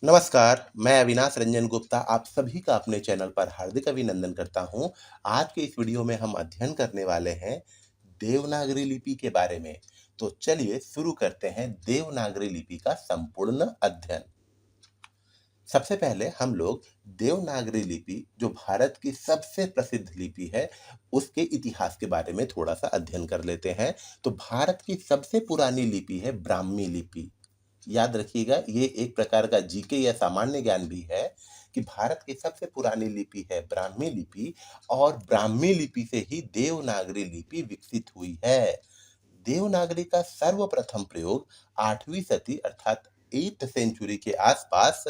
नमस्कार, मैं अविनाश रंजन गुप्ता आप सभी का अपने चैनल पर हार्दिक अभिनंदन करता हूँ। आज के इस वीडियो में हम अध्ययन करने वाले हैं देवनागरी लिपि के बारे में। तो चलिए शुरू करते हैं देवनागरी लिपि का संपूर्ण अध्ययन। सबसे पहले हम लोग देवनागरी लिपि जो भारत की सबसे प्रसिद्ध लिपि है, उसके इतिहास के बारे में थोड़ा-सा अध्ययन कर लेते हैं। तो भारत की सबसे पुरानी लिपि है ब्राह्मी लिपि। याद रखिएगा ये एक प्रकार का जीके या सामान्य ज्ञान भी है कि भारत की सबसे पुरानी लिपि है ब्राह्मी लिपि और ब्राह्मी लिपि से ही देवनागरी लिपि विकसित हुई है। देवनागरी का सर्वप्रथम प्रयोग 8वीं सदी अर्थात 8th सेंचुरी के आसपास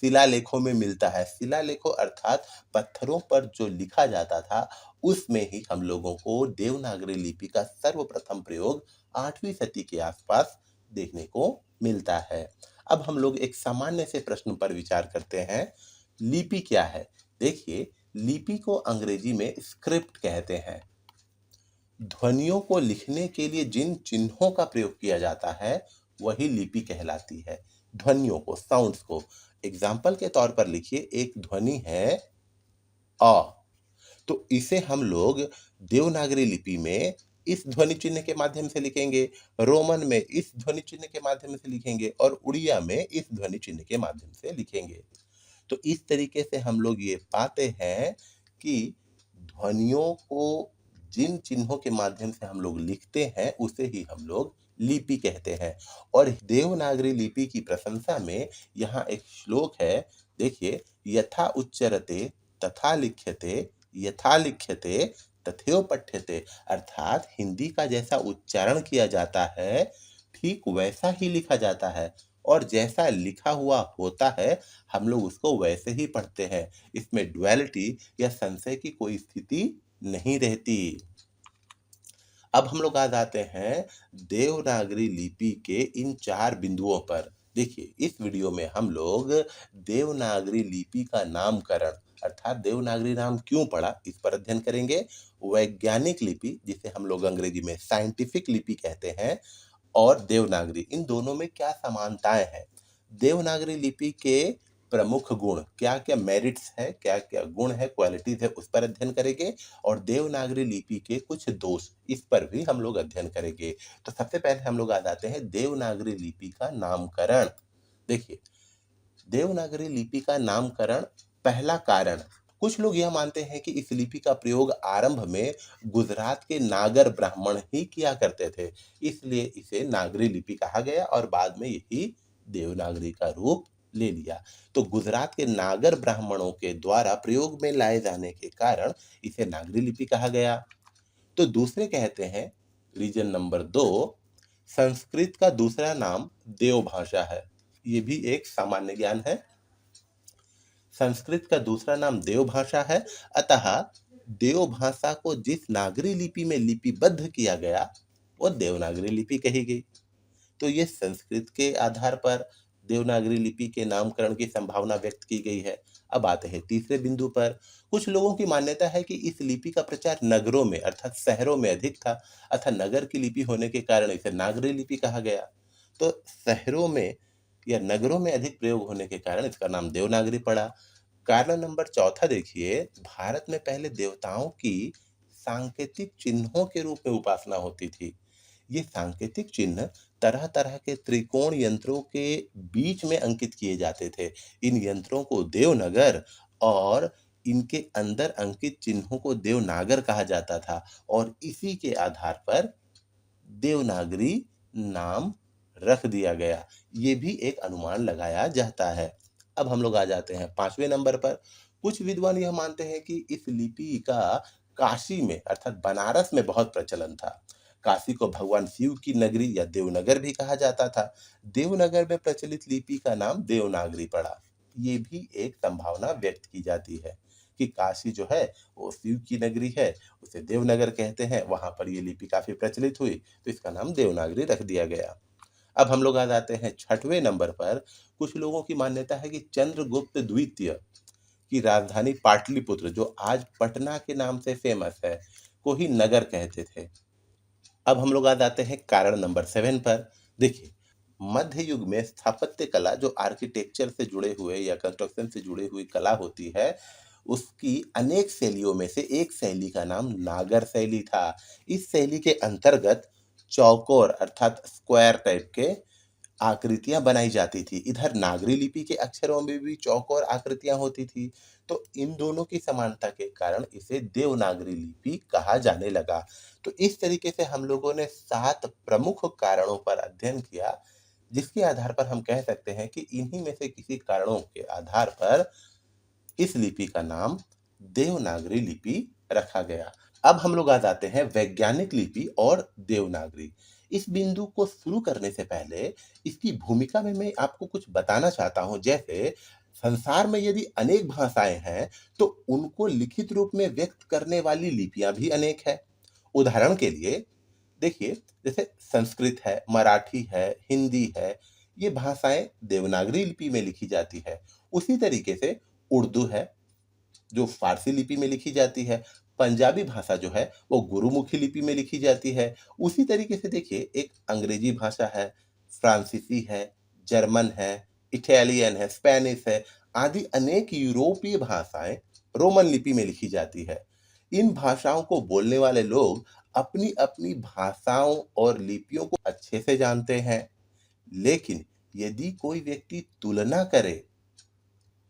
शिलालेखों में मिलता है। शिलालेखों अर्थात पत्थरों पर जो लिखा जाता था उसमें ही हम लोगों को देवनागरी लिपि का सर्वप्रथम प्रयोग 8वीं सदी के आसपास देखने को मिलता है। अब हम लोग एक सामान्य से प्रश्न पर विचार करते हैं। लिपि क्या है? देखिए, लिपि को अंग्रेजी में स्क्रिप्ट कहते हैं। ध्वनियों को लिखने के लिए जिन चिन्हों का प्रयोग किया जाता है वही लिपि कहलाती है। ध्वनियों को, साउंड्स को एग्जाम्पल के तौर पर लिखिए, एक ध्वनि है अ, तो इसे हम लोग देवनागरी लिपि में इस ध्वनि चिन्ह के माध्यम से लिखेंगे, रोमन में इस ध्वनि चिन्ह के माध्यम से लिखेंगे और उड़िया में इस ध्वनि चिन्ह के माध्यम से लिखेंगे। तो इस तरीके से हम लोग ये पाते हैं कि ध्वनियों को जिन चिन्हों के माध्यम से हम लोग लिखते हैं उसे ही हम लोग लिपि कहते हैं। और देवनागरी लिपि की प्रशंसा में यहाँ एक श्लोक है, देखिए, यथा उच्चरते तथा लिख्यते यथा लिख्यते तथैव पठ्यते, अर्थात हिंदी का जैसा उच्चारण किया जाता है ठीक वैसा ही लिखा जाता है और जैसा लिखा हुआ होता है हम लोग उसको वैसे ही पढ़ते हैं। इसमें ड्युअलिटी या संशय की कोई स्थिति नहीं रहती। अब हम लोग आ जाते हैं देवनागरी लिपि के इन 4 बिंदुओं पर। देखिए, इस वीडियो में हम लोग देवनागरी लिपि का नामकरण अर्थात देवनागरी नाम क्यों पड़ा इस पर अध्ययन करेंगे। वैज्ञानिक लिपि जिसे हम लोग अंग्रेजी में साइंटिफिक लिपि कहते हैं और देवनागरी, इन दोनों में क्या समानताएं हैं। देवनागरी लिपि के प्रमुख गुण क्या क्या, मेरिट्स है, क्या क्या गुण है, क्वालिटीज है, उस पर अध्ययन करेंगे और देवनागरी लिपि के कुछ दोष, इस पर भी हम लोग अध्ययन करेंगे। तो सबसे पहले हम लोग आ जाते हैं देवनागरी लिपि का नामकरण। देखिए, देवनागरी लिपि का नामकरण, पहला कारण, कुछ लोग यह मानते हैं कि इस लिपि का प्रयोग आरंभ में गुजरात के नागर ब्राह्मण ही किया करते थे, इसलिए इसे नागरी लिपि कहा गया और बाद में यही देवनागरी का रूप ले लिया। तो गुजरात के नागर ब्राह्मणों के द्वारा प्रयोग में लाए जाने के कारण इसे नागरी लिपि कहा गया। तो दूसरे कहते हैं, रीजन नंबर 2, संस्कृत का दूसरा नाम देवभाषा है। ये भी एक सामान्य ज्ञान है। संस्कृत का दूसरा नाम देवभाषा है, अतः देवभाषा को जिस नागरी लिपि में लिपिबद्ध किया गया वो देवनागरी लिपि कही गई। तो ये संस्कृत के आधार पर देवनागरी लिपि के नामकरण की संभावना व्यक्त की गई है। अब आते हैं तीसरे बिंदु पर। कुछ लोगों की मान्यता है कि इस लिपि का प्रचार नगरों में अर्थात शहरों में अधिक था, अतः नगर की लिपि होने के कारण इसे नागरी लिपि कहा गया। तो शहरों में या नगरों में अधिक प्रयोग होने के कारण इसका नाम देवनागरी पड़ा। कारण नंबर चौथा देखिए, भारत में पहले देवताओं की सांकेतिक चिन्हों के रूप में उपासना होती थी। ये सांकेतिक चिन्ह तरह तरह के त्रिकोण यंत्रों के बीच में अंकित किए जाते थे। इन यंत्रों को देवनगर और इनके अंदर अंकित चिन्हों को देवनागर कहा जाता था और इसी के आधार पर देवनागरी नाम रख दिया गया। ये भी एक अनुमान लगाया जाता है। अब हम लोग आ जाते हैं 5वें नंबर पर। कुछ विद्वान यह मानते हैं कि इस लिपि का काशी में अर्थात बनारस में बहुत प्रचलन था। काशी को भगवान शिव की नगरी या देवनगर भी कहा जाता था। देवनगर में प्रचलित लिपि का नाम देवनागरी पड़ा। ये भी एक संभावना व्यक्त की जाती है कि काशी जो है वो शिव की नगरी है, उसे देवनगर कहते हैं, वहां पर ये लिपि काफी प्रचलित हुई तो इसका नाम देवनागरी रख दिया गया। अब हम लोग आ जाते हैं 6वें नंबर पर। कुछ लोगों की मान्यता है कि चंद्रगुप्त द्वितीय की राजधानी पाटलिपुत्र जो आज पटना के नाम से फेमस है को ही नगर कहते थे। अब हम लोग आ जाते हैं कारण नंबर 7 पर। देखिए, मध्य युग में स्थापत्य कला जो आर्किटेक्चर से जुड़े हुए या कंस्ट्रक्शन से जुड़ी हुई कला होती है, उसकी अनेक शैलियों में से एक शैली का नाम नागर शैली था। इस शैली के अंतर्गत चौकोर अर्थात स्क्वायर टाइप के आकृतियां बनाई जाती थी। इधर नागरी लिपि के अक्षरों में भी चौकोर आकृतियां होती थी। तो इन दोनों की समानता के कारण इसे देवनागरी लिपि कहा जाने लगा। तो इस तरीके से हम लोगों ने 7 प्रमुख कारणों पर अध्ययन किया, जिसके आधार पर हम कह सकते हैं कि इन्हीं में से किसी कारणों के आधार पर इस लिपि का नाम देवनागरी लिपि रखा गया। अब हम लोग आ जाते हैं वैज्ञानिक लिपि और देवनागरी। इस बिंदु को शुरू करने से पहले इसकी भूमिका में मैं आपको कुछ बताना चाहता हूं। जैसे संसार में यदि अनेक भाषाएं हैं, तो उनको लिखित रूप में व्यक्त करने वाली लिपियां भी अनेक है। उदाहरण के लिए देखिए, जैसे संस्कृत है, मराठी है, हिंदी है, ये भाषाएं देवनागरी लिपि में लिखी जाती है। उसी तरीके से उर्दू है, जो फारसी लिपि में लिखी जाती है। पंजाबी भाषा जो है वो गुरुमुखी लिपि में लिखी जाती है। उसी तरीके से देखिए, एक अंग्रेजी भाषा है, फ्रांसीसी है, जर्मन है, इटालियन है, स्पेनिश है, आदि अनेक यूरोपीय भाषाएं रोमन लिपि में लिखी जाती है। इन भाषाओं को बोलने वाले लोग अपनी अपनी भाषाओं और लिपियों को अच्छे से जानते हैं। लेकिन यदि कोई व्यक्ति तुलना करे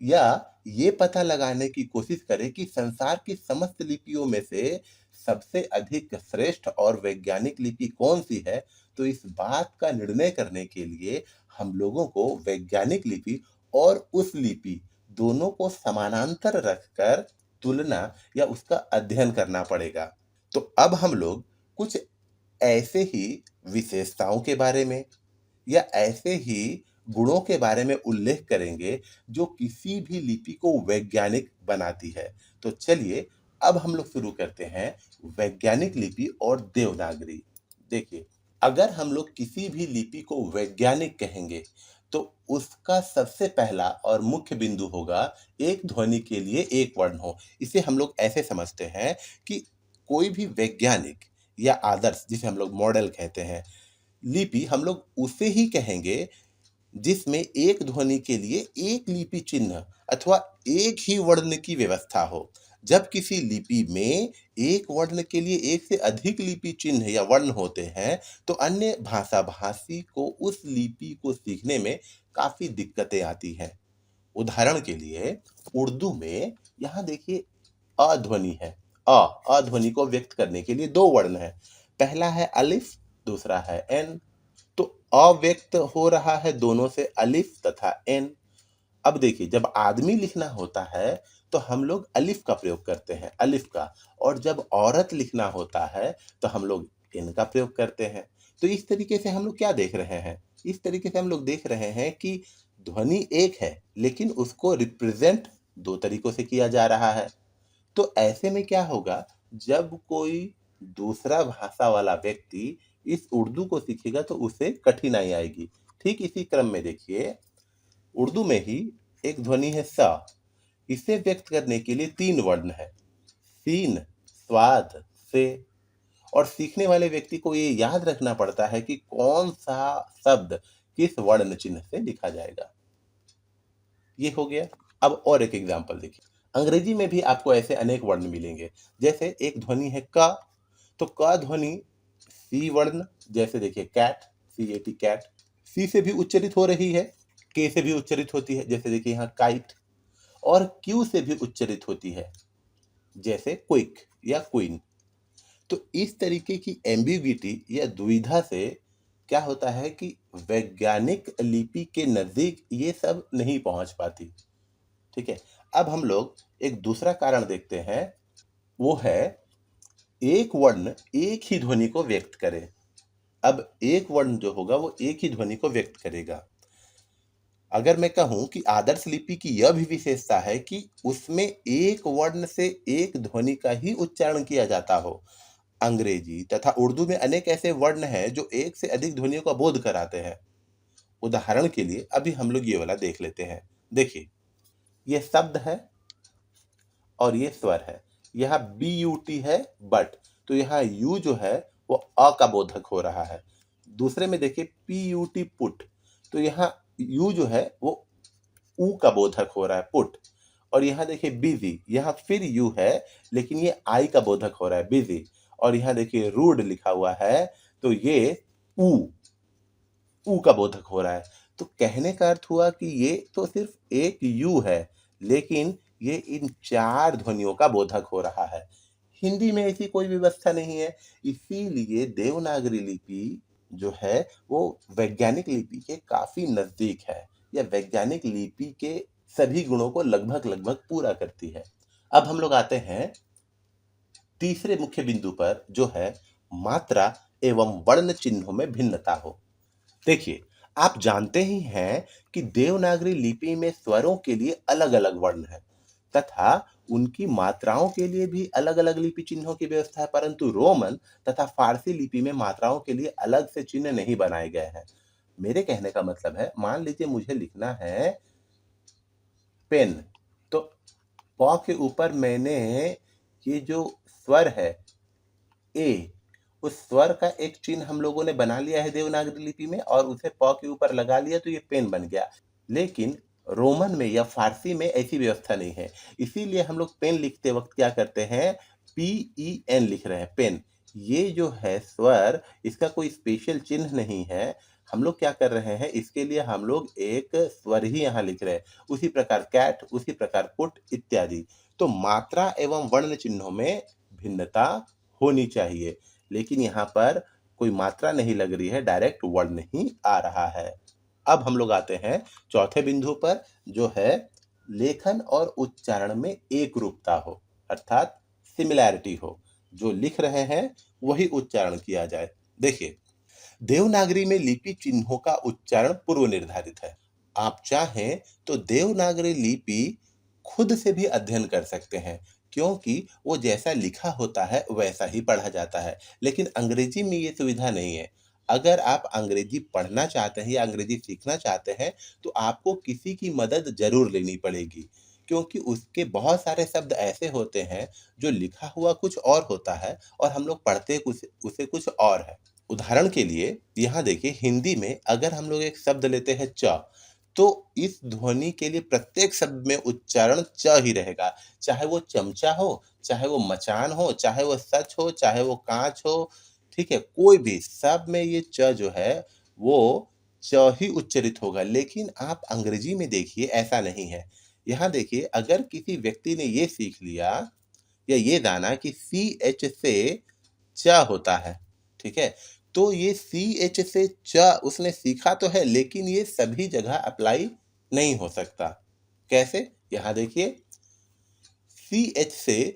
या ये पता लगाने की कोशिश करें कि संसार की समस्त लिपियों में से सबसे अधिक श्रेष्ठ और वैज्ञानिक लिपि कौन सी है, तो इस बात का निर्णय करने के लिए हम लोगों को वैज्ञानिक लिपि और उस लिपि दोनों को समानांतर रखकर तुलना या उसका अध्ययन करना पड़ेगा। तो अब हम लोग कुछ ऐसे ही विशेषताओं के बारे में या ऐसे ही गुणों के बारे में उल्लेख करेंगे जो किसी भी लिपि को वैज्ञानिक बनाती है। तो चलिए अब हम लोग शुरू करते हैं वैज्ञानिक लिपि और देवनागरी। देखिए, अगर हम लोग किसी भी लिपि को वैज्ञानिक कहेंगे, तो उसका सबसे पहला और मुख्य बिंदु होगा एक ध्वनि के लिए एक वर्ण हो। इसे हम लोग ऐसे समझते हैं कि कोई भी वैज्ञानिक या आदर्श, जिसे हम लोग मॉडल कहते हैं, लिपि हम लोग उसे ही कहेंगे जिसमें एक ध्वनि के लिए एक लिपि चिन्ह अथवा एक ही वर्ण की व्यवस्था हो। जब किसी लिपि में एक वर्ण के लिए एक से अधिक लिपि चिन्ह या वर्ण होते हैं, तो अन्य भाषा भाषी को उस लिपि को सीखने में काफी दिक्कतें आती हैं। उदाहरण के लिए उर्दू में यहाँ देखिए अ ध्वनि है। अ ध्वनि को व्यक्त करने के लिए दो वर्ण है। पहला है अलिफ, दूसरा है एन। तो अव्यक्त हो रहा है दोनों से, अलिफ तथा एन। अब देखिए, जब आदमी लिखना होता है तो हम लोग अलिफ का प्रयोग करते हैं, अलिफ का। और जब औरत लिखना होता है तो हम लोग एन का प्रयोग करते हैं। तो इस तरीके से हम लोग क्या देख रहे हैं, इस तरीके से हम लोग देख रहे हैं कि ध्वनि एक है, लेकिन उसको रिप्रेजेंट दो तरीकों से किया जा रहा है। तो ऐसे में क्या होगा, जब कोई दूसरा भाषा वाला व्यक्ति इस उर्दू को सीखेगा तो उसे कठिनाई आएगी। ठीक इसी क्रम में देखिए, उर्दू में ही एक ध्वनि है सा। इसे व्यक्त करने के लिए तीन वर्ण है, सीन, स्वाद, से। और सीखने वाले व्यक्ति को ये याद रखना पड़ता है कि कौन सा शब्द किस वर्ण चिन्ह से लिखा जाएगा। ये हो गया। अब और एक एग्जांपल देखिए, अंग्रेजी में भी आपको ऐसे अनेक वर्ण मिलेंगे। जैसे एक ध्वनि है क, तो क ध्वनि सी वर्ण, जैसे देखिए कैट, CAT कैट, सी से भी उच्चरित हो रही है, के से भी उच्चरित होती है, जैसे देखिए यहाँ काइट। और क्यू से भी उच्चरित होती है, जैसे क्विक या क्वीन। तो इस तरीके की एम्बिग्विटी या दुविधा से क्या होता है कि वैज्ञानिक लिपि के नजदीक ये सब नहीं पहुंच पाती। ठीक है। अब हम लोग एक दूसरा कारण देखते हैं, वो है एक वर्ण एक ही ध्वनि को व्यक्त करे। अब एक वर्ण जो होगा वो एक ही ध्वनि को व्यक्त करेगा। अगर मैं कहूं कि आदर्श लिपि की यह भी विशेषता है कि उसमें एक वर्ण से एक ध्वनि का ही उच्चारण किया जाता हो। अंग्रेजी तथा उर्दू में अनेक ऐसे वर्ण हैं जो एक से अधिक ध्वनियों का बोध कराते हैं। उदाहरण के लिए अभी हम लोग ये वाला देख लेते हैं। देखिए, ये शब्द है और ये स्वर है। यहाँ BUT है बट, तो यहाँ यू जो है वो अ का बोधक हो रहा है। दूसरे में देखिए PUT पुट, तो यहाँ यू जो है वो ऊ का बोधक हो रहा है, पुट। और यहाँ देखिए बिजी, यहाँ फिर यू है लेकिन ये आई का बोधक हो रहा है, बिजी। और यहाँ देखिए रूड लिखा हुआ है, तो ये ऊ ऊ का बोधक हो रहा है। तो कहने का अर्थ हुआ कि ये तो सिर्फ एक यू है, लेकिन ये इन 4 ध्वनियों का बोधक हो रहा है। हिंदी में ऐसी कोई व्यवस्था नहीं है, इसीलिए देवनागरी लिपि जो है वो वैज्ञानिक लिपि के काफ़ी नज़दीक है, या वैज्ञानिक लिपि के सभी गुणों को लगभग-लगभग पूरा करती है। अब हम लोग आते हैं तीसरे मुख्य बिंदु पर, जो है मात्रा एवं वर्ण चिन्हों में भिन्नता हो। देखिए, आप जानते ही हैं कि देवनागरी लिपि में स्वरों के लिए अलग-अलग वर्ण हैं तथा उनकी मात्राओं के लिए भी अलग-अलग लिपि चिन्हों की व्यवस्था है, परंतु रोमन तथा फारसी लिपि में मात्राओं के लिए अलग से चिन्ह नहीं बनाए गए हैं। मेरे कहने का मतलब है, मान लीजिए मुझे लिखना है पेन, तो प के ऊपर मैंने ये जो स्वर है ए, उस स्वर का एक चिन्ह हम लोगों ने बना लिया है देवनागरी लिपि में और उसे प के ऊपर लगा लिया, तो ये पेन बन गया। लेकिन रोमन में या फारसी में ऐसी व्यवस्था नहीं है, इसीलिए हम लोग पेन लिखते वक्त क्या करते हैं, PEN लिख रहे हैं, पेन। ये जो है स्वर, इसका कोई स्पेशल चिन्ह नहीं है। हम लोग क्या कर रहे हैं, इसके लिए हम लोग एक स्वर ही यहाँ लिख रहे हैं। उसी प्रकार कैट, उसी प्रकार पुट इत्यादि। तो मात्रा एवं वर्ण चिन्हों में भिन्नता होनी चाहिए, लेकिन यहाँ पर कोई मात्रा नहीं लग रही है, डायरेक्ट वर्ण ही आ रहा है। अब हम लोग आते हैं चौथे बिंदु पर, जो है लेखन और उच्चारण में एक रूपता हो, अर्थात सिमिलैरिटी हो। जो लिख रहे हैं वही उच्चारण किया जाए। देखिए, देवनागरी में लिपि चिन्हों का उच्चारण पूर्व निर्धारित है। आप चाहें तो देवनागरी लिपि खुद से भी अध्ययन कर सकते हैं, क्योंकि वो जैसा लिखा होता है वैसा ही पढ़ा जाता है। लेकिन अंग्रेजी में ये सुविधा नहीं है। अगर आप अंग्रेजी पढ़ना चाहते हैं या अंग्रेजी सीखना चाहते हैं, तो आपको किसी की मदद ज़रूर लेनी पड़ेगी, क्योंकि उसके बहुत सारे शब्द ऐसे होते हैं जो लिखा हुआ कुछ और होता है और हम लोग पढ़ते कुछ उसे कुछ और है। उदाहरण के लिए यहाँ देखिए, हिंदी में अगर हम लोग एक शब्द लेते हैं च, तो इस ध्वनि के लिए प्रत्येक शब्द में उच्चारण च ही रहेगा। चाहे वो चमचा हो, चाहे वो मचान हो, चाहे वो सच हो, चाहे वो काँच हो, ठीक है? कोई भी सब में ये च जो है वो च ही उच्चरित होगा। लेकिन आप अंग्रेजी में देखिए, ऐसा नहीं है। यहाँ देखिए, अगर किसी व्यक्ति ने ये सीख लिया या ये जाना कि CH से च होता है, ठीक है? तो ये CH से च उसने सीखा तो है, लेकिन ये सभी जगह अप्लाई नहीं हो सकता। कैसे? यहाँ देखिए, CH से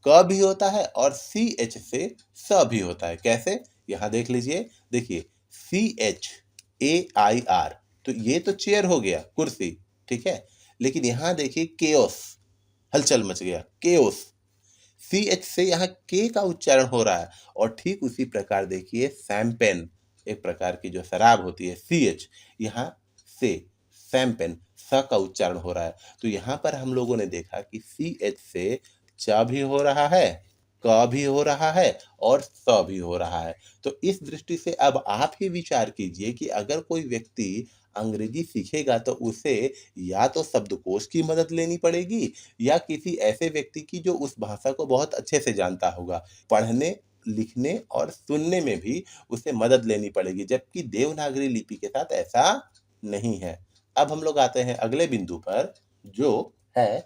क भी होता है और CH से स भी होता है। कैसे? यहाँ देख लीजिए, देखिए CHAIR, तो ये तो चेयर हो गया, कुर्सी, ठीक है? लेकिन यहाँ देखिए केओस, हलचल मच गया, केओस। CH से यहाँ के का उच्चारण हो रहा है। और ठीक उसी प्रकार देखिए शैंपेन, एक प्रकार की जो शराब होती है, CH, यहाँ से शैंपेन, स का उच्चारण हो रहा है। तो यहाँ पर हम लोगों ने देखा कि CH से च भी हो रहा है, क भी हो रहा है और स भी हो रहा है। तो इस दृष्टि से अब आप ही विचार कीजिए कि अगर कोई व्यक्ति अंग्रेजी सीखेगा, तो उसे या तो शब्दकोश की मदद लेनी पड़ेगी या किसी ऐसे व्यक्ति की जो उस भाषा को बहुत अच्छे से जानता होगा। पढ़ने, लिखने और सुनने में भी उसे मदद लेनी पड़ेगी, जबकि देवनागरी लिपि के साथ ऐसा नहीं है। अब हम लोग आते हैं अगले बिंदु पर, जो है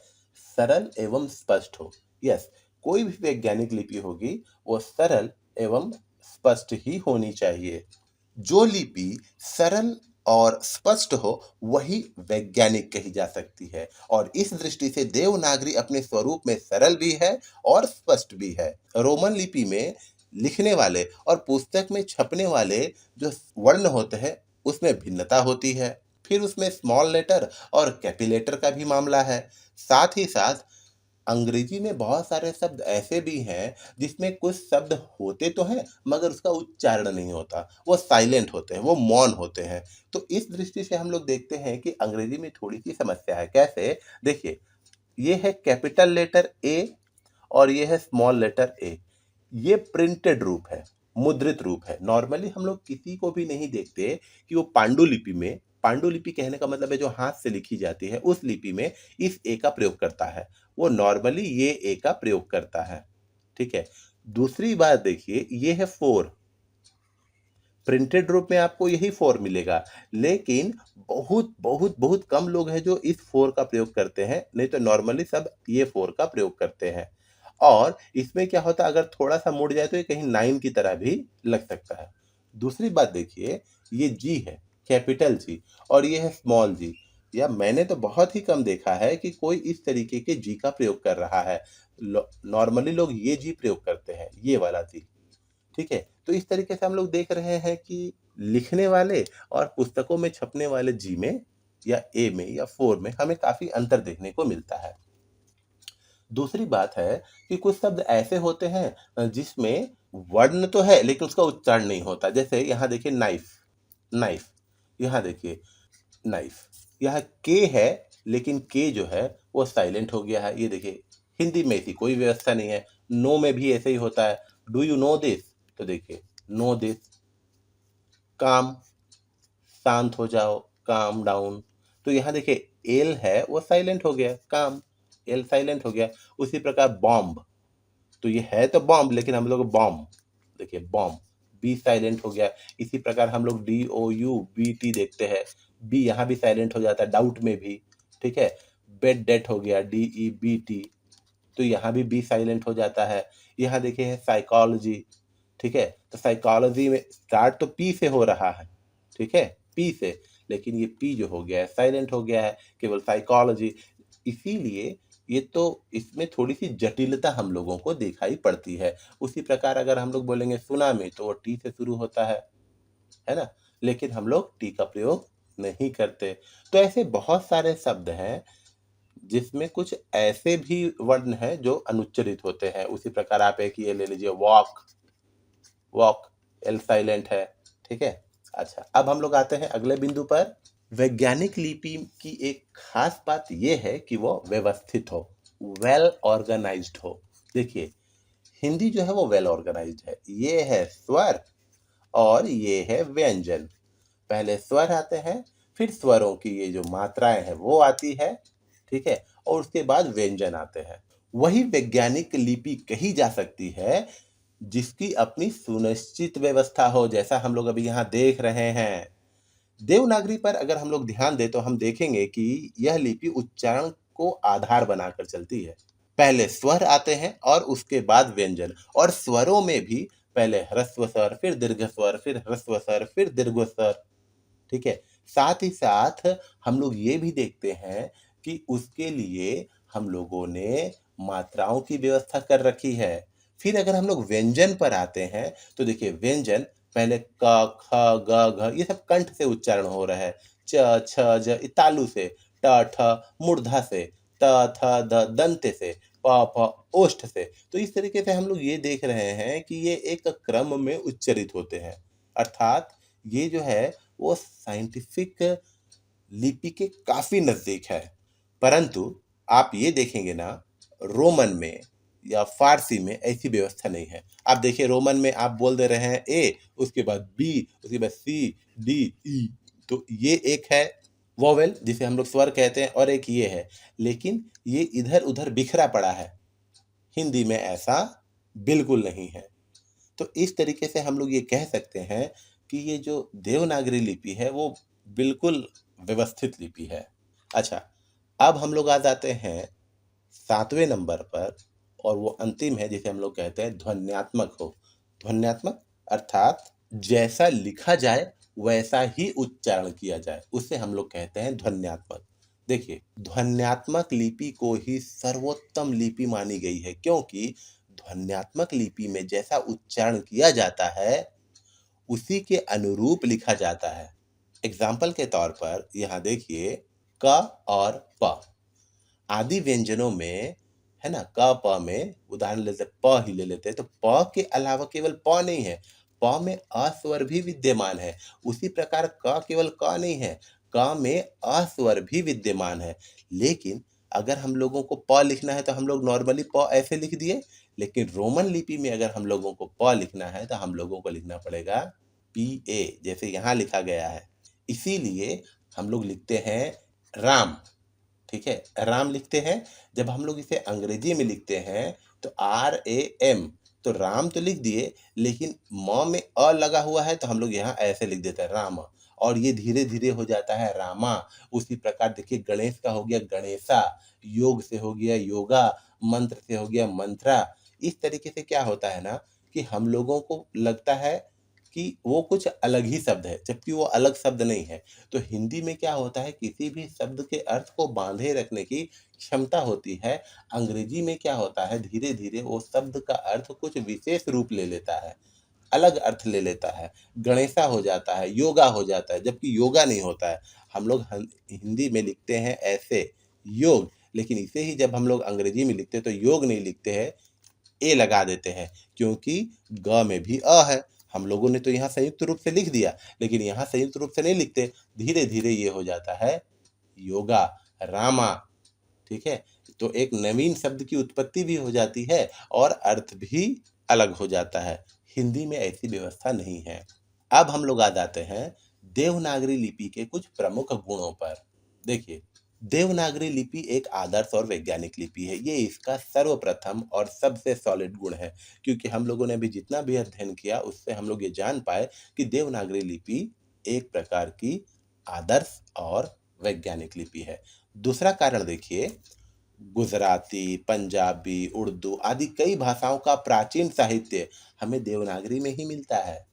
सरल एवं स्पष्ट हो। यस, कोई भी वैज्ञानिक लिपि होगी वो सरल एवं स्पष्ट ही होनी चाहिए। जो लिपि सरल और स्पष्ट हो वही वैज्ञानिक कही जा सकती है, और इस दृष्टि से देवनागरी अपने स्वरूप में सरल भी है और स्पष्ट भी है। रोमन लिपि में लिखने वाले और पुस्तक में छपने वाले जो वर्ण होते हैं उसमें भिन्नता होती है। फिर उसमें स्मॉल लेटर और कैपिटल का भी मामला है। साथ ही साथ अंग्रेजी में बहुत सारे शब्द ऐसे भी हैं जिसमें कुछ शब्द होते तो हैं मगर उसका उच्चारण नहीं होता, वो साइलेंट होते हैं, वो मौन होते हैं। तो इस दृष्टि से हम लोग देखते हैं कि अंग्रेजी में थोड़ी सी समस्या है। कैसे? देखिए, ये है कैपिटल लेटर ए और ये है स्मॉल लेटर ए। ये प्रिंटेड रूप है, मुद्रित रूप है। नॉर्मली हम लोग किसी को भी नहीं देखते कि वो पांडुलिपि में पांडुलिपि कहने का मतलब है जो हाथ से लिखी जाती है, उस लिपि में इस ए का प्रयोग करता है। वो नॉर्मली ये ए का प्रयोग करता है, ठीक है। दूसरी बात देखिए, ये है 4, प्रिंटेड रूप में आपको यही 4 मिलेगा, लेकिन बहुत बहुत बहुत कम लोग हैं जो इस 4 का प्रयोग करते हैं, नहीं तो नॉर्मली सब ये 4 का प्रयोग करते हैं। और इसमें क्या होता है, अगर थोड़ा-सा मुड़ जाए तो ये कहीं 9 की तरह भी लग सकता है। दूसरी बात देखिए, ये जी है, कैपिटल जी, और ये है स्मॉल जी। या मैंने तो बहुत ही कम देखा है कि कोई इस तरीके के जी का प्रयोग कर रहा है। नॉर्मली लोग ये जी प्रयोग करते हैं, ये वाला जी। ठीक है? तो इस तरीके से हम लोग देख रहे हैं कि लिखने वाले और पुस्तकों में छपने वाले जी में या ए में या 4 में हमें काफ़ी अंतर देखने को मिलता है। दूसरी बात है कि कुछ शब्द ऐसे होते हैं जिसमें वर्ण तो है लेकिन उसका उच्चारण नहीं होता। जैसे यहाँ देखिए नाइफ, नाइफ, यहाँ देखिए नाइफ, यहाँ के है लेकिन के जो है वो साइलेंट हो गया है। ये देखिए हिंदी में ऐसी कोई व्यवस्था नहीं है। नो में भी ऐसे ही होता है। Do you know this? तो देखिए नो दिस। काम, शांत हो जाओ, काम डाउन। तो यहाँ देखिए एल है वो साइलेंट हो गया, काम, एल साइलेंट हो गया। उसी प्रकार बॉम्ब, तो ये है तो बॉम्ब लेकिन हम लोग बॉम्ब, देखिए बॉम्ब, बी साइलेंट हो गया। इसी प्रकार हम लोग D O U B T देखते हैं, बी यहाँ भी साइलेंट हो जाता है, डाउट में भी, ठीक है। बेड डेट हो गया, डी ई बी टी, तो यहाँ भी बी साइलेंट हो जाता है। यहाँ देखिए है साइकोलॉजी, ठीक है। तो साइकोलॉजी में स्टार्ट तो पी से हो रहा है, ठीक है, पी से, लेकिन ये पी जो हो गया है साइलेंट हो गया है, केवल साइकोलॉजी। इसीलिए ये तो इसमें थोड़ी-सी जटिलता हम लोगों को दिखाई पड़ती है। उसी प्रकार अगर हम लोग बोलेंगे सुनामी तो वो टी से शुरू होता है ना? लेकिन हम लोग टी का प्रयोग नहीं करते। तो ऐसे बहुत सारे शब्द हैं जिसमें कुछ ऐसे भी वर्ण हैं जो अनुच्चरित होते हैं। उसी प्रकार आप एक ये ले लीजिए वॉक, वॉक, एल साइलेंट है, ठीक है। अच्छा, अब हम लोग आते हैं अगले बिंदु पर। वैज्ञानिक लिपि की एक खास बात ये है कि वो व्यवस्थित हो, वेल ऑर्गेनाइज्ड हो। देखिए हिंदी जो है वो वेल ऑर्गेनाइज्ड है। ये है स्वर और ये है व्यंजन। पहले स्वर आते हैं, फिर स्वरों की ये जो मात्राएं हैं वो आती है, ठीक है, और उसके बाद व्यंजन आते हैं। वही वैज्ञानिक लिपि कही जा सकती है जिसकी अपनी सुनिश्चित व्यवस्था हो, जैसा हम लोग अभी यहाँ देख रहे हैं। देवनागरी पर अगर हम लोग ध्यान दें तो हम देखेंगे कि यह लिपि उच्चारण को आधार बनाकर चलती है। पहले स्वर आते हैं और उसके बाद व्यंजन, और स्वरों में भी पहले ह्रस्व स्वर, फिर दीर्घ स्वर, फिर ह्रस्व स्वर, फिर दीर्घ स्वर, ठीक है। साथ ही साथ हम लोग ये भी देखते हैं कि उसके लिए हम लोगों ने मात्राओं की व्यवस्था कर रखी है। फिर अगर हम लोग व्यंजन पर आते हैं तो देखिए व्यंजन पहले क, ख, ग, घ ये सब कंठ से उच्चारण हो रहा है। च, छ, ज ये तालु से, ट, ठ मूर्धा से, त, थ, द दंते से, प, फ ओष्ठ से। तो इस तरीके से हम लोग ये देख रहे हैं कि ये एक क्रम में उच्चरित होते हैं। अर्थात ये जो है वो साइंटिफिक लिपि के काफ़ी नज़दीक है। परंतु आप ये देखेंगे ना, रोमन में या फ़ारसी में ऐसी व्यवस्था नहीं है। आप देखिए रोमन में आप बोल दे रहे हैं ए, उसके बाद बी, उसके बाद सी, डी, ई, तो ये एक है वोवेल जिसे हम लोग स्वर कहते हैं, और एक ये है। लेकिन ये इधर-उधर बिखरा पड़ा है। हिंदी में ऐसा बिल्कुल नहीं है। तो इस तरीके से हम लोग ये कह सकते हैं कि ये जो देवनागरी लिपि है वो बिल्कुल व्यवस्थित लिपि है। अच्छा, अब हम लोग आ जाते हैं 7वें नंबर पर, और वो अंतिम है जिसे हम लोग कहते हैं ध्वन्यात्मक हो। ध्वन्यात्मक अर्थात जैसा लिखा जाए वैसा ही उच्चारण किया जाए, उसे हम लोग कहते हैं ध्वन्यात्मक। देखिए ध्वन्यात्मक लिपि को ही सर्वोत्तम लिपि मानी गई है, क्योंकि ध्वन्यात्मक लिपि में जैसा उच्चारण किया जाता है उसी के अनुरूप लिखा जाता है। एग्जाम्पल के तौर पर यहाँ देखिए क और प, आदि व्यंजनों में है ना, क प में उदाहरण लेते प ही ले लेते हैं, तो प के अलावा केवल प नहीं है, प में अ स्वर भी विद्यमान है। उसी प्रकार क केवल क नहीं है, क में अ स्वर भी विद्यमान है। लेकिन अगर हम लोगों को प लिखना है तो हम लोग नॉर्मली प ऐसे लिख दिए, लेकिन रोमन लिपि में अगर हम लोगों को प लिखना है तो हम लोगों को लिखना पड़ेगा पी ए, जैसे यहाँ लिखा गया है। इसीलिए हम लोग लिखते हैं राम, ठीक है? राम लिखते हैं। जब हम लोग इसे अंग्रेजी में लिखते हैं तो RAM, तो राम तो लिख दिए, लेकिन म में अ लगा हुआ है तो हम लोग यहाँ ऐसे लिख देते हैं राम, और ये धीरे-धीरे हो जाता है रामा। उसी प्रकार देखिए गणेश का हो गया गणेशा, योग से हो गया योगा, मंत्र से हो गया मंत्रा। इस तरीके से क्या होता है ना कि हम लोगों को लगता है कि वो कुछ अलग ही शब्द है, जबकि वो अलग शब्द नहीं है। तो हिंदी में क्या होता है, किसी भी शब्द के अर्थ को बांधे रखने की क्षमता होती है। अंग्रेजी में क्या होता है, धीरे-धीरे वो शब्द का अर्थ कुछ विशेष रूप ले लेता है, अलग अर्थ ले लेता है। गणेशा हो जाता है, योगा हो जाता है, जबकि योगा नहीं होता है। हम लोग हिंदी में लिखते हैं ऐसे योग, लेकिन इसे ही जब हम लोग अंग्रेजी में लिखते हैं तो योग नहीं लिखते हैं, ए लगा देते हैं, क्योंकि ग में भी अ है। हम लोगों ने तो यहाँ संयुक्त रूप से लिख दिया, लेकिन यहाँ संयुक्त रूप से नहीं लिखते। धीरे-धीरे ये हो जाता है योगा, रामा, ठीक है? तो एक नवीन शब्द की उत्पत्ति भी हो जाती है और अर्थ भी अलग हो जाता है। हिंदी में ऐसी व्यवस्था नहीं है। अब हम लोग आ जाते हैं देवनागरी लिपि के कुछ प्रमुख गुणों पर। देखिए, देवनागरी लिपि एक आदर्श और वैज्ञानिक लिपि है। ये इसका सर्वप्रथम और सबसे सॉलिड गुण है, क्योंकि हम लोगों ने अभी जितना भी अध्ययन किया उससे हम लोग ये जान पाए कि देवनागरी लिपि एक प्रकार की आदर्श और वैज्ञानिक लिपि है। दूसरा कारण देखिए, गुजराती, पंजाबी, उर्दू आदि कई भाषाओं का प्राचीन साहित्य हमें देवनागरी में ही मिलता है।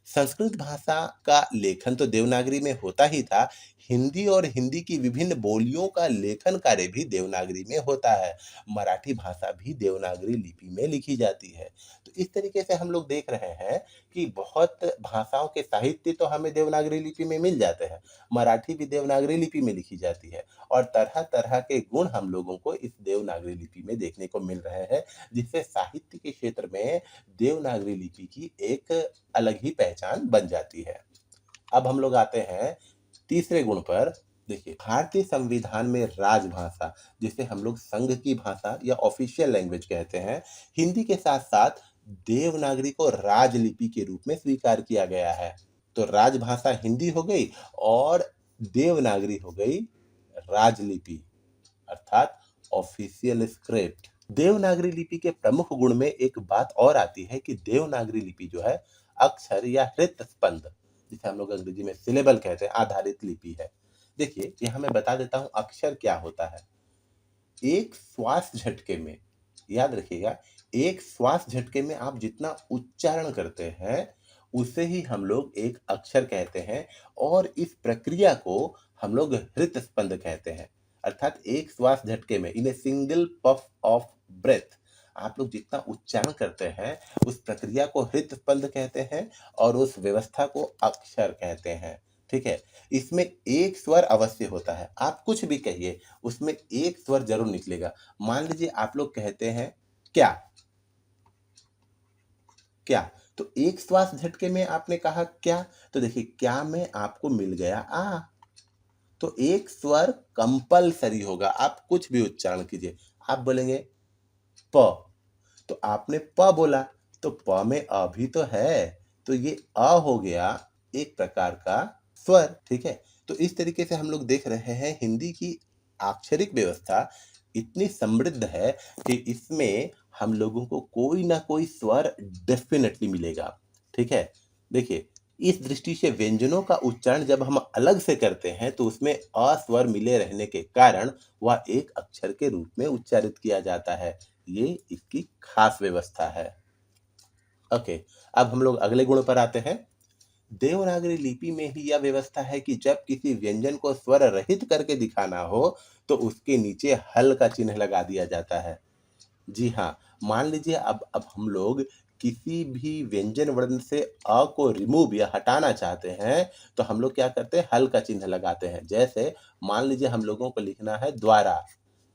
संस्कृत भाषा का लेखन तो देवनागरी में होता ही था, हिंदी और हिंदी की विभिन्न बोलियों का लेखन कार्य भी देवनागरी में होता है। मराठी भाषा भी देवनागरी लिपि में लिखी जाती है। तो इस तरीके से हम लोग देख रहे हैं कि बहुत भाषाओं के साहित्य तो हमें देवनागरी लिपि में मिल जाते हैं। मराठी भी देवनागरी लिपि में लिखी जाती है, और तरह-तरह के गुण हम लोगों को इस देवनागरी लिपि में देखने को मिल रहे हैं, जिससे साहित्य के क्षेत्र में देवनागरी लिपि की एक अलग ही पहचान बन जाती है। अब हम लोग आते हैं तीसरे गुण पर। देखिए, भारतीय संविधान में राजभाषा, जिसे हम लोग संघ की भाषा या ऑफिशियल लैंग्वेज कहते हैं, हिंदी के साथ-साथ देवनागरी को राजलिपि के रूप में स्वीकार किया गया है। तो राजभाषा हिंदी हो गई और देवनागरी हो गई राजलिपि, अर्थात ऑफिशियल स्क्रिप्ट। देवनागरी लिपि के प्रमुख गुण में एक बात और आती है कि देवनागरी लिपि जो है अक्षर या हृत स्पंद, जिसे हम लोग अंग्रेजी में सिलेबल कहते हैं, आधारित लिपि है। देखिए, यहाँ मैं बता देता हूँ अक्षर क्या होता है। एक श्वास झटके में, याद रखिएगा, एक श्वास झटके में आप जितना उच्चारण करते हैं उसे ही हम लोग एक अक्षर कहते हैं, और इस प्रक्रिया को हम लोग हृत स्पंद कहते हैं। अर्थात एक श्वास झटके में, in a single puff of breath, आप लोग जितना उच्चारण करते हैं उस प्रक्रिया को हृत स्पंद कहते हैं, और उस व्यवस्था को अक्षर कहते हैं। ठीक है? इसमें एक स्वर अवश्य होता है। आप कुछ भी कहिए, उसमें एक स्वर ज़रूर निकलेगा। मान लीजिए आप लोग कहते हैं क्या? क्या? तो एक श्वास झटके में आपने कहा क्या? तो देखिए, क्या में आपको मिल गया आ। तो एक स्वर कंपल्सरी होगा, आप कुछ भी उच्चारण कीजिए। आप बोलेंगे प, तो आपने प बोला, तो प में अ भी तो है, तो ये अ हो गया एक प्रकार का स्वर, ठीक है? तो इस तरीके से हम लोग देख रहे हैं हिंदी की अक्षरिक व्यवस्था इतनी समृद्ध है कि इसमें हम लोगों को कोई ना कोई स्वर डेफ़िनेटली मिलेगा, ठीक है? देखिए, इस दृष्टि से व्यंजनों का उच्चारण जब हम अलग से करते हैं तो उसमें अ स्वर मिले रहने के कारण वह एक अक्षर के रूप में उच्चारित किया जाता है। ये इसकी खास व्यवस्था है। ओके, अब हम लोग अगले गुण पर आते हैं। देवनागरी लिपि में ही यह व्यवस्था है कि जब किसी व्यंजन को स्वर रहित करके दिखाना हो, तो उसके नीचे हल का चिन्ह लगा दिया जाता है। जी हाँ, मान लीजिए अब हम लोग किसी भी व्यंजन वर्ण से अ को रिमूव या हटाना चाहते हैं, तो हम लोग क्या करते हैं, हल का चिन्ह लगाते हैं। जैसे मान लीजिए हम लोगों को लिखना है द्वारा,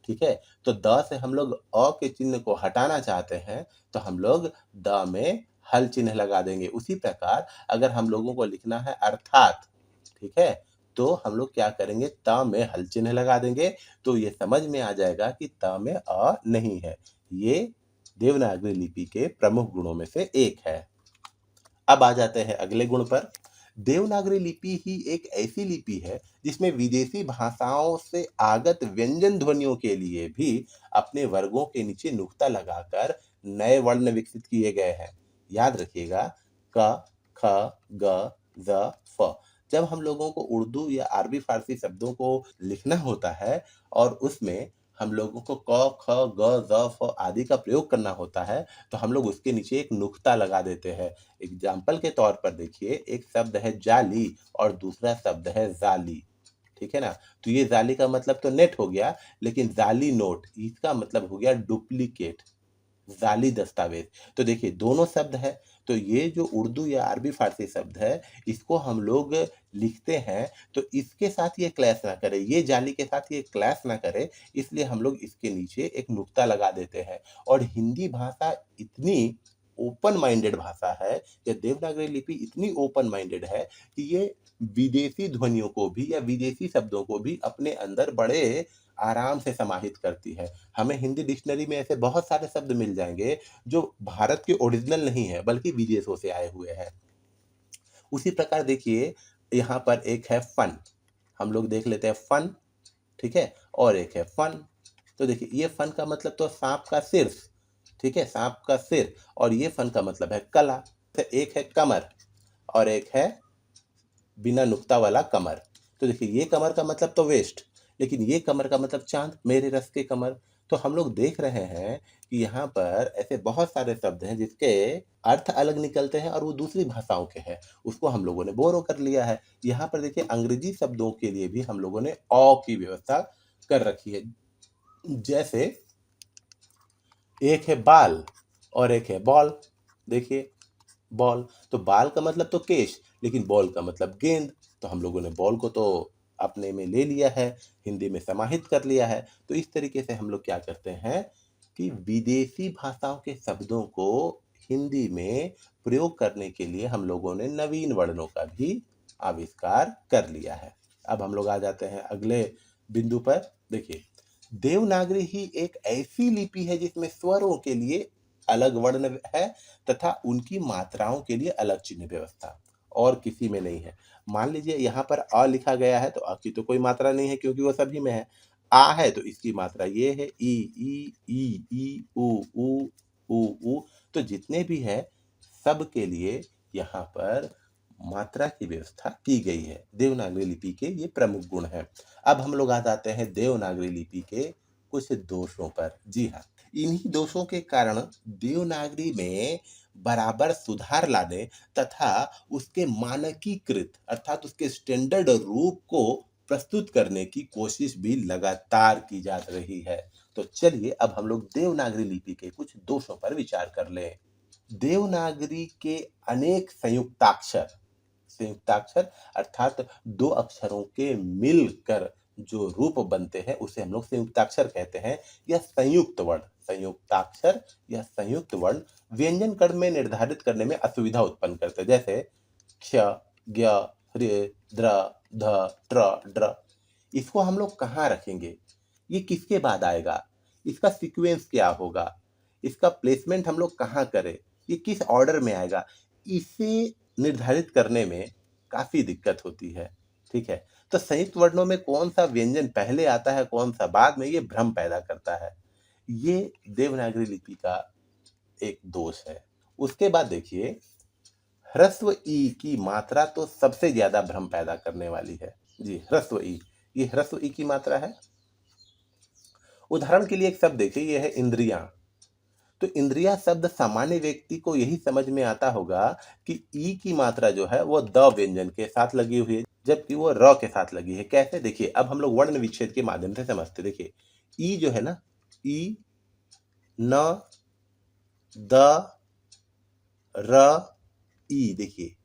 ठीक है? तो द से हम लोग अ के चिन्ह को हटाना चाहते हैं, तो हम लोग द में हल चिन्ह लगा देंगे। उसी प्रकार अगर हम लोगों को लिखना है अर्थात, ठीक है? तो हम लोग क्या करेंगे, त में हल चिन्ह लगा देंगे, तो ये समझ में आ जाएगा कि त में अ नहीं है। ये देवनागरी लिपि के प्रमुख गुणों में से एक है। अब आ जाते हैं अगले गुण पर। देवनागरी लिपि ही एक ऐसी लिपि है जिसमें विदेशी भाषाओं से आगत व्यंजन ध्वनियों के लिए भी अपने वर्गों के नीचे नुक्ता लगाकर नए वर्ण विकसित किए गए हैं। याद रखिएगा, क, ख, ग, ज़, फ। जब हम लोगों को उर्दू या अरबी फारसी शब्दों को लिखना होता है और उसमें हम लोगों को क, ख, ग, ज़, फ आदि का प्रयोग करना होता है, तो हम लोग उसके नीचे एक नुक्ता लगा देते हैं। एग्जाम्पल के तौर पर देखिए, एक शब्द है जाली और दूसरा शब्द है जाली, ठीक है ना? तो ये जाली का मतलब तो नेट हो गया, लेकिन जाली नोट इसका मतलब हो गया डुप्लीकेट, जाली दस्तावेज। तो देखिए दोनों शब्द है, तो ये जो उर्दू या अरबी फारसी शब्द है, इसको हम लोग लिखते हैं तो इसके साथ ये क्लैश ना करे, ये जाली के साथ ये क्लैश ना करे, इसलिए हम लोग इसके नीचे एक नुक्ता लगा देते हैं। और हिंदी भाषा इतनी ओपन माइंडेड भाषा है, या देवनागरी लिपि इतनी ओपन माइंडेड है कि ये विदेशी ध्वनियों को भी या विदेशी शब्दों को भी अपने अंदर बड़े आराम से समाहित करती है। हमें हिंदी डिक्शनरी में ऐसे बहुत सारे शब्द मिल जाएँगे जो भारत के ओरिजिनल नहीं है, बल्कि विदेशों से आए हुए हैं। उसी प्रकार देखिए, यहाँ पर एक है फन, हम लोग देख लेते हैं फन, ठीक है? और एक है फन। तो देखिए ये फन का मतलब तो साँप का सिर, ठीक है? साँप का सिर। और ये फन का मतलब है कला। तो एक है कमर और एक है बिना नुक्ता वाला कमर। तो देखिए ये कमर का मतलब तो वेस्ट, लेकिन ये कमर का मतलब चाँद, मेरे रस के कमर। तो हम लोग देख रहे हैं कि यहाँ पर ऐसे बहुत सारे शब्द हैं जिसके अर्थ अलग निकलते हैं और वो दूसरी भाषाओं के हैं। उसको हम लोगों ने बोरो कर लिया है। यहाँ पर देखिए अंग्रेजी शब्दों के लिए भी हम लोगों ने अ की व्यवस्था कर रखी है। जैसे एक है बाल और एक है बॉल। देखिए बॉल, तो बाल का मतलब तो केश, लेकिन बॉल का मतलब गेंद। तो हम लोगों ने बॉल को तो अपने में ले लिया है, हिंदी में समाहित कर लिया है। तो इस तरीके से हम लोग क्या करते हैं कि विदेशी भाषाओं के शब्दों को हिंदी में प्रयोग करने के लिए हम लोगों ने नवीन वर्णों का भी आविष्कार कर लिया है। अब हम लोग आ जाते हैं अगले बिंदु पर। देखिए देवनागरी ही एक ऐसी लिपि है जिसमें स्वरों के लिए अलग वर्ण है तथा उनकी मात्राओं के लिए अलग चिन्ह व्यवस्था और किसी में नहीं है। मान लीजिए यहाँ पर अ लिखा गया है तो अ की तो कोई मात्रा नहीं है क्योंकि वो सभी में है। आ है तो इसकी मात्रा ये है, ई, उ। तो जितने भी है सब के लिए यहाँ पर मात्रा की व्यवस्था की गई है। देवनागरी लिपि के ये प्रमुख गुण हैं। अब हम लोग आ जाते हैं देवनागरी लिपि के कुछ दोषों पर। जी हाँ, इन्हीं दोषों के कारण देवनागरी में बराबर सुधार लाने तथा उसके मानकीकृत अर्थात उसके स्टैंडर्ड रूप को प्रस्तुत करने की कोशिश भी लगातार की जा रही है। तो चलिए अब हम लोग देवनागरी लिपि के कुछ दोषों पर विचार कर लें। देवनागरी के अनेक संयुक्ताक्षर अर्थात दो अक्षरों के मिलकर जो रूप बनते हैं उसे हम लोग संयुक्ताक्षर कहते हैं। यह संयुक्ताक्षर या संयुक्त वर्ण व्यंजन कर्ण में निर्धारित करने में असुविधा उत्पन्न करते हैं। जैसे क्ष, ज्ञ, ऋ, द्र, ध, ट्र, ड्र। इसको हम लोग कहाँ रखेंगे? ये किसके बाद आएगा? इसका सीक्वेंस क्या होगा? इसका प्लेसमेंट हम लोग कहाँ करें? ये किस ऑर्डर में आएगा? इसे निर्धारित करने में काफ़ी दिक्कत होती है, ठीक है? तो संयुक्त वर्णों में कौन-सा व्यंजन पहले आता है, कौन-सा बाद में, ये भ्रम पैदा करता है। ये देवनागरी लिपि का एक दोष है। उसके बाद देखिए, ह्रस्व ई की मात्रा तो सबसे ज़्यादा भ्रम पैदा करने वाली है। जी, ह्रस्व ई। ये ह्रस्व ई की मात्रा है। उदाहरण के लिए एक शब्द देखिए, ये है इंद्रियाँ। तो इंद्रिया शब्द सामान्य व्यक्ति को यही समझ में आता होगा कि ई की मात्रा जो है वो द व्यंजन के साथ लगी हुई है, जबकि वो र के साथ लगी है। कैसे? देखिए अब हम लोग वर्ण विच्छेद के माध्यम से समझते। देखिए ई जो है ना, ई, न, द, र, ई। देखिए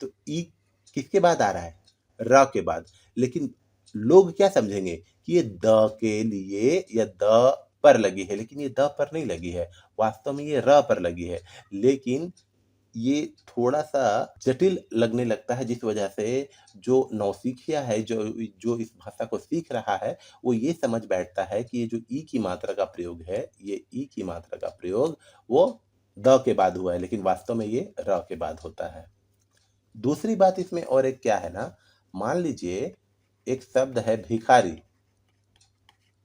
तो ई किसके बाद आ रहा है? र के बाद। लेकिन लोग क्या समझेंगे कि ये द के लिए या द पर लगी है, लेकिन ये द पर नहीं लगी है, वास्तव में ये र पर लगी है। लेकिन ये थोड़ा-सा जटिल लगने लगता है, जिस वजह से जो नौसिखिया है, जो जो इस भाषा को सीख रहा है, वो ये समझ बैठता है कि ये जो ई की मात्रा का प्रयोग है, ये ई की मात्रा का प्रयोग वो द के बाद हुआ है, लेकिन वास्तव में ये र के बाद होता है। दूसरी बात इसमें और एक क्या है ना, मान लीजिए एक शब्द है भिखारी,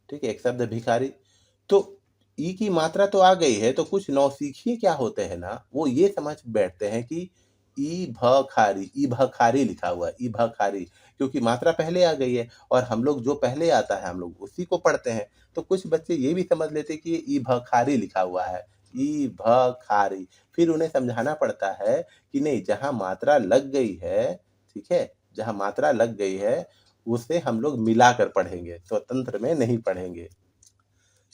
ठीक है, एक शब्द है भिखारी, तो ई की मात्रा तो आ गई है, तो कुछ नौसिखिए क्या होते हैं ना, वो ये समझ बैठते हैं कि ई भ खारी लिखा हुआ है, ई भ खारी, क्योंकि मात्रा पहले आ गई है और हम लोग जो पहले आता है हम लोग उसी को पढ़ते हैं। तो कुछ बच्चे ये भी समझ लेते हैं कि ये ई भ खारी लिखा हुआ है, ई भ खारी। फिर उन्हें समझाना पड़ता है कि नहीं, जहाँ मात्रा लग गई है, ठीक है? जहाँ मात्रा लग गई है, उसे हम लोग मिलाकर पढ़ेंगे, स्वतंत्र में नहीं पढ़ेंगे।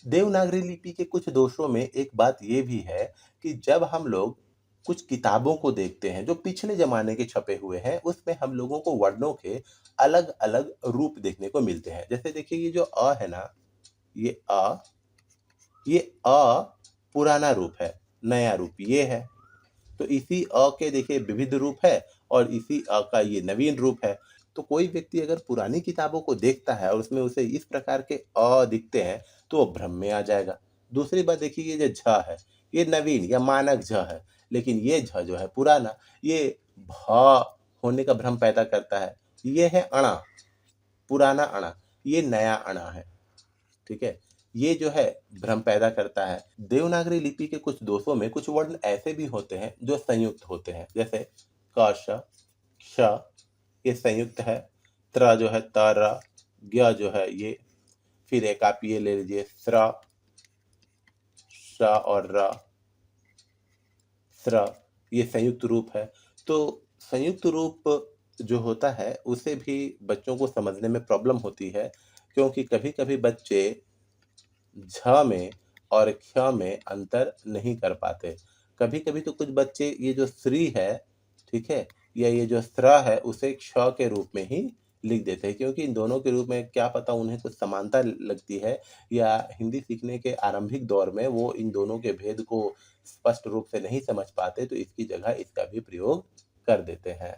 देवनागरी लिपि के कुछ दोषों में एक बात ये भी है कि जब हम लोग कुछ किताबों को देखते हैं जो पिछले ज़माने के छपे हुए हैं, उसमें हम लोगों को वर्णों के अलग-अलग रूप देखने को मिलते हैं। जैसे देखिए ये जो है ना, ये ये पुराना रूप है, नया रूप ये है। तो इसी के देखिए विविध रूप है और इसी का ये नवीन रूप है। तो कोई व्यक्ति अगर पुरानी किताबों को देखता है और उसमें उसे इस प्रकार के दिखते हैं, तो वो भ्रम में आ जाएगा। दूसरी बात देखिए, ये जो झ है, ये नवीन या मानक झ है, लेकिन ये झ जो है पुराना, ये भ होने का भ्रम पैदा करता है। ये है अणा, पुराना अणा, ये नया अणा है, ठीक है? ये जो है भ्रम पैदा करता है। देवनागरी लिपि के कुछ दोषों में कुछ वर्ण ऐसे भी होते हैं जो संयुक्त होते हैं, जैसे क, श, क्ष, ये संयुक्त है। त्र जो है त, र, ज्ञ जो है ये, फिर एक आप ये ले लीजिए स्र, श और र, स्र, ये संयुक्त रूप है। तो संयुक्त रूप जो होता है उसे भी बच्चों को समझने में प्रॉब्लम होती है, क्योंकि कभी-कभी बच्चे झ में और क्ष में अंतर नहीं कर पाते। कभी-कभी तो कुछ बच्चे ये जो श्री है, ठीक है? या ये जो स्र है उसे क्ष के रूप में ही लिख देते हैं, क्योंकि इन दोनों के रूप में क्या पता उन्हें कुछ समानता लगती है, या हिंदी सीखने के आरंभिक दौर में वो इन दोनों के भेद को स्पष्ट रूप से नहीं समझ पाते, तो इसकी जगह इसका भी प्रयोग कर देते हैं।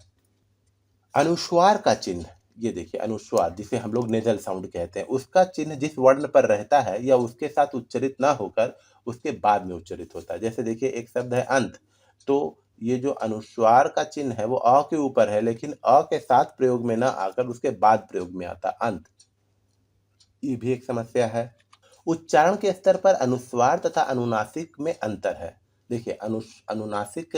अनुस्वार का चिन्ह, ये देखिए अनुस्वार जिसे हम लोग नेज़ल साउंड कहते हैं, उसका चिन्ह जिस वर्ण पर रहता है या उसके साथ उच्चारित ना होकर उसके बाद में उच्चारित होता है। जैसे देखिए एक शब्द है अंत, तो ये जो अनुस्वार का चिन्ह है वो के ऊपर है, लेकिन के साथ प्रयोग में ना आकर उसके बाद प्रयोग में आता अंत। ये भी एक समस्या है। उच्चारण के स्तर पर अनुस्वार तथा अनुनासिक में अंतर है। देखिए अनुनासिक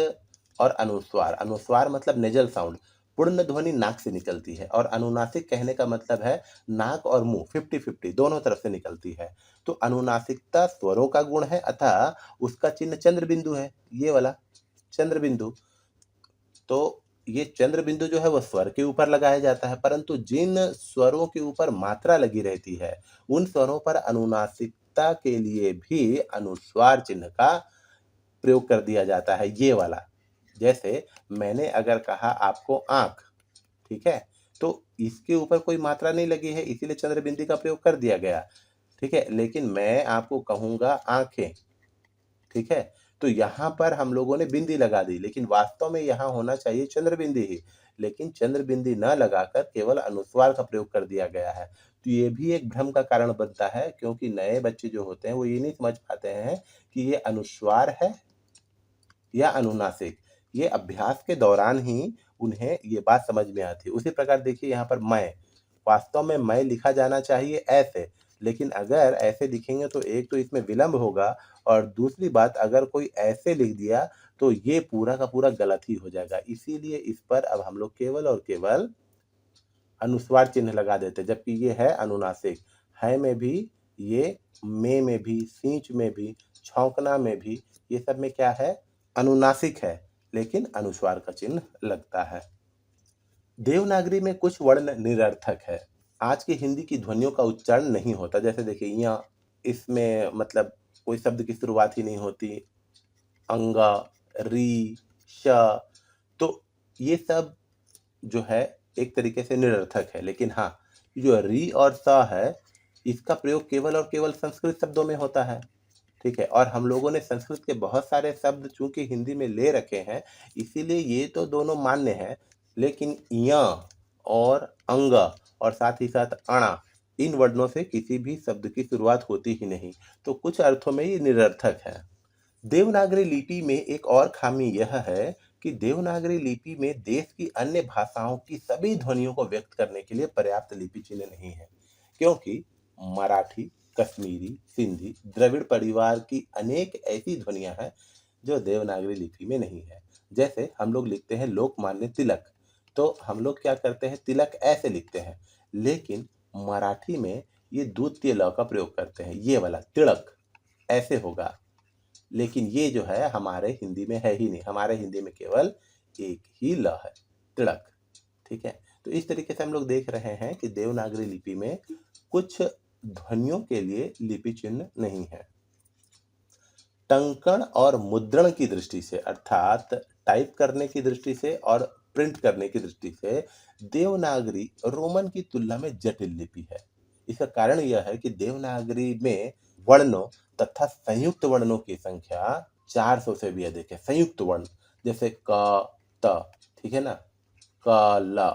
और अनुस्वार, अनुस्वार मतलब नेज़ल साउंड, पूर्ण ध्वनि नाक से निकलती है, और अनुनासिक कहने का मतलब है नाक और मुँह 50-50 दोनों तरफ से निकलती है। तो अनुनासिकता स्वरों का गुण है, अतः उसका चिन्ह चंद्र बिंदु है, ये वाला चंद्र बिंदु। तो ये चंद्र बिंदु जो है वो स्वर के ऊपर लगाया जाता है, परंतु जिन स्वरों के ऊपर मात्रा लगी रहती है, उन स्वरों पर अनुनासिकता के लिए भी अनुस्वार चिन्ह का प्रयोग कर दिया जाता है, ये वाला। जैसे मैंने अगर कहा आपको आँख, ठीक है? तो इसके ऊपर कोई मात्रा नहीं लगी है, इसीलिए चंद्र बिंदु का प्रयोग कर दिया गया, ठीक है? लेकिन मैं आपको कहूँगा आँखें, ठीक है? तो यहाँ पर हम लोगों ने बिंदी लगा दी, लेकिन वास्तव में यहाँ होना चाहिए चंद्र बिंदी ही, लेकिन चंद्र बिंदी न लगाकर केवल अनुस्वार का प्रयोग कर दिया गया है। तो ये भी एक भ्रम का कारण बनता है, क्योंकि नए बच्चे जो होते हैं वो ये नहीं समझ पाते हैं कि ये अनुस्वार है या अनुनासिक। ये अभ्यास के दौरान ही उन्हें ये बात समझ में आती है। उसी प्रकार देखिए यहाँ पर मैं, वास्तव में मैं लिखा जाना चाहिए ऐसे, लेकिन अगर ऐसे लिखेंगे तो एक तो इसमें विलंब होगा, और दूसरी बात अगर कोई ऐसे लिख दिया तो ये पूरा का पूरा गलत ही हो जाएगा। इसीलिए इस पर अब हम लोग केवल और केवल अनुस्वार चिन्ह लगा देते हैं, जबकि ये है अनुनासिक। है में भी ये, में भी, सींच में भी, छौंकना में भी, ये सब में क्या है? अनुनासिक है, लेकिन अनुस्वार का चिन्ह लगता है। देवनागरी में कुछ वर्ण निरर्थक है। आज की हिंदी की ध्वनियों का उच्चारण नहीं होता। जैसे देखिए यहाँ, इसमें मतलब कोई शब्द की शुरुआत ही नहीं होती। अंगा, री, श, तो ये सब जो है एक तरीके से निरर्थक है। लेकिन हाँ, जो री और स है, इसका प्रयोग केवल और केवल संस्कृत शब्दों में होता है, ठीक है? और हम लोगों ने संस्कृत के बहुत सारे शब्द चूँकि हिंदी में ले रखे हैं, इसीलिए ये तो दोनों मान्य हैं, लेकिन य और अंग और साथ ही साथ अणा, इन वर्णों से किसी भी शब्द की शुरुआत होती ही नहीं, तो कुछ अर्थों में ये निरर्थक है। देवनागरी लिपि में एक और खामी यह है कि देवनागरी लिपि में देश की अन्य भाषाओं की सभी ध्वनियों को व्यक्त करने के लिए पर्याप्त लिपि चिन्ह नहीं है, क्योंकि मराठी, कश्मीरी, सिंधी, द्रविड़ परिवार की अनेक ऐसी ध्वनियाँ हैं जो देवनागरी लिपि में नहीं है। जैसे हम लोग लिखते हैं लोकमान्य तिलक, तो हम लोग क्या करते हैं तिलक ऐसे लिखते हैं, लेकिन मराठी में ये द्वितीय ल का प्रयोग करते हैं, ये वाला तिड़क ऐसे होगा। लेकिन ये जो है हमारे हिंदी में है ही नहीं, हमारे हिंदी में केवल एक ही ल है, तिड़क। ठीक है? तो इस तरीके से हम लोग देख रहे हैं कि देवनागरी लिपि में कुछ ध्वनियों के लिए लिपि चिन्ह नहीं है। टंकण और मुद्रण की दृष्टि से, अर्थात टाइप करने की दृष्टि से और प्रिंट करने की दृष्टि से देवनागरी रोमन की तुलना में जटिल लिपि है। इसका कारण यह है कि देवनागरी में वर्णों तथा संयुक्त वर्णों की संख्या 400 से भी अधिक है। संयुक्त वर्ण जैसे क, त, ठीक है ना, क, ल,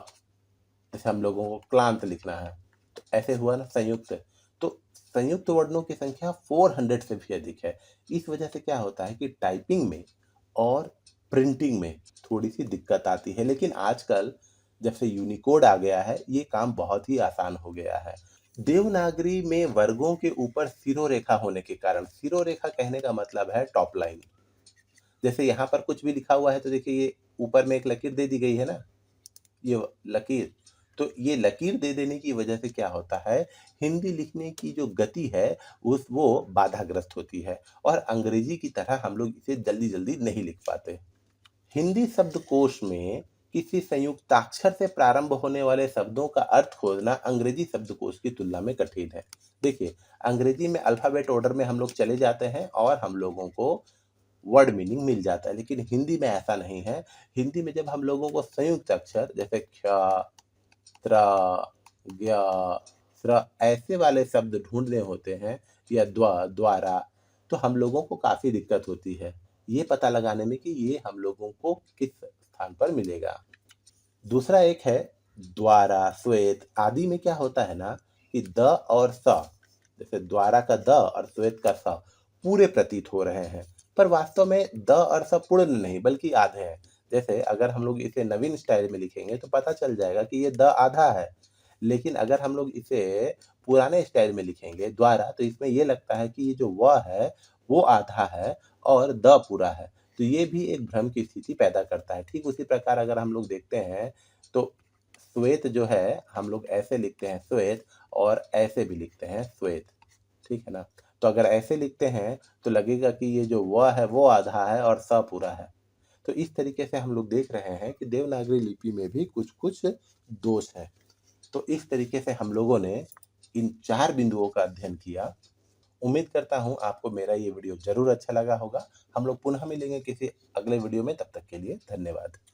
जैसे हम लोगों को क्लांत लिखना है, तो ऐसे हुआ ना संयुक्त। तो संयुक्त वर्णों की संख्या 400 से भी अधिक है। इस वजह से क्या होता है कि टाइपिंग में और प्रिंटिंग में थोड़ी सी दिक्कत आती है, लेकिन आजकल जब से यूनिकोड आ गया है ये काम बहुत ही आसान हो गया है। देवनागरी में वर्गों के ऊपर सिरोरेखा होने के कारण, सिरोरेखा कहने का मतलब है टॉप लाइन। जैसे यहाँ पर कुछ भी लिखा हुआ है तो देखिए ये ऊपर में एक लकीर दे दी गई है ना, ये लकीर। तो ये लकीर दे देने की वजह से क्या होता है, हिंदी लिखने की जो गति है वो बाधाग्रस्त होती है और अंग्रेजी की तरह हम लोग इसे जल्दी जल्दी नहीं लिख पाते। हिंदी शब्दकोश में किसी संयुक्ताक्षर से प्रारंभ होने वाले शब्दों का अर्थ खोजना अंग्रेजी शब्दकोश की तुलना में कठिन है। देखिए, अंग्रेजी में अल्फाबेट ऑर्डर में हम लोग चले जाते हैं और हम लोगों को वर्ड मीनिंग मिल जाता है, लेकिन हिंदी में ऐसा नहीं है। हिंदी में जब हम लोगों को संयुक्त अक्षर जैसे क्ष, त्र, ज्ञ, स्र ऐसे वाले शब्द ढूंढने होते हैं या द्वारा, तो हम लोगों को काफी दिक्कत होती है ये पता लगाने में कि ये हम लोगों को किस स्थान पर मिलेगा। दूसरा एक है द्वारा, श्वेत आदि में क्या होता है ना कि द और स, जैसे द्वारा का द और श्वेत का स पूरे प्रतीत हो रहे हैं, पर वास्तव में द और स पूर्ण नहीं बल्कि आधे हैं। जैसे अगर हम लोग इसे नवीन स्टाइल में लिखेंगे तो पता चल जाएगा कि ये द आधा है, लेकिन अगर हम लोग इसे पुराने स्टाइल में लिखेंगे द्वारा, तो इसमें ये लगता है कि ये जो व है वो आधा है और द पूरा है, तो ये भी एक भ्रम की स्थिति पैदा करता है। ठीक उसी प्रकार अगर हम लोग देखते हैं तो श्वेत जो है हम लोग ऐसे लिखते हैं श्वेत और ऐसे भी लिखते हैं श्वेत, ठीक है ना। तो अगर ऐसे लिखते हैं तो लगेगा कि ये जो व है वो आधा है और स पूरा है। तो इस तरीके से हम लोग देख रहे हैं कि देवनागरी लिपि में भी कुछ कुछ दोष है। तो इस तरीके से हम लोगों ने इन 4 बिंदुओं का अध्ययन किया। उम्मीद करता हूँ आपको मेरा ये वीडियो ज़रूर अच्छा लगा होगा। हम लोग पुनः मिलेंगे किसी अगले वीडियो में, तब तक के लिए धन्यवाद।